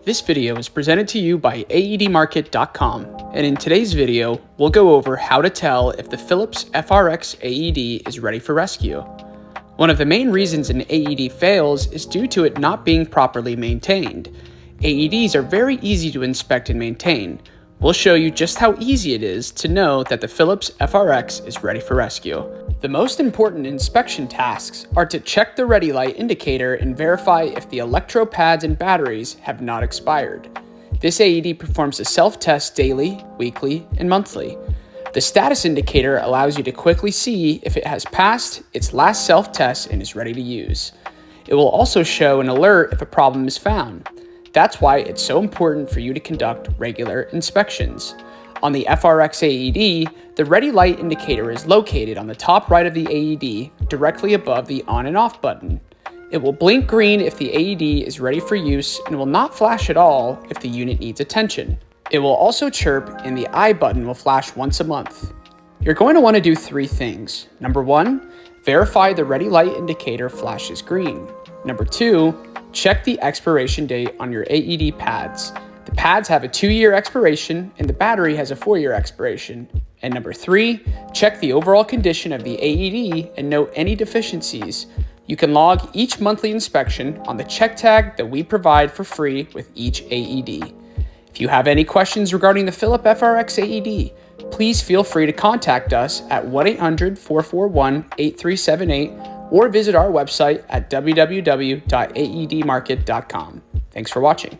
This video is presented to you by AEDmarket.com, and in today's video, we'll go over how to tell if the Philips FRx AED is ready for rescue. One of the main reasons an AED fails is due to it not being properly maintained. AEDs are very easy to inspect and maintain. We'll show you just how easy it is to know that the Philips FRx is ready for rescue. The most important inspection tasks are to check the ready light indicator and verify if the electro pads and batteries have not expired. This AED performs a self-test daily, weekly, and monthly. The status indicator allows you to quickly see if it has passed its last self-test and is ready to use. It will also show an alert if a problem is found. That's why it's so important for you to conduct regular inspections. On the FRx AED, the ready light indicator is located on the top right of the AED, directly above the on and off button. It will blink green if the AED is ready for use and will not flash at all if the unit needs attention. It will also chirp and the I button will flash once a month. You're going to want to do three things. Number one, verify the ready light indicator flashes green. Number two, check the expiration date on your AED pads. The pads have a 2-year expiration and the battery has a 4-year expiration. And number three, check the overall condition of the AED and note any deficiencies. You can log each monthly inspection on the check tag that we provide for free with each AED. If you have any questions regarding the Philips FRx AED, please feel free to contact us at 1-800-441-8378 or visit our website at www.aedmarket.com. Thanks for watching.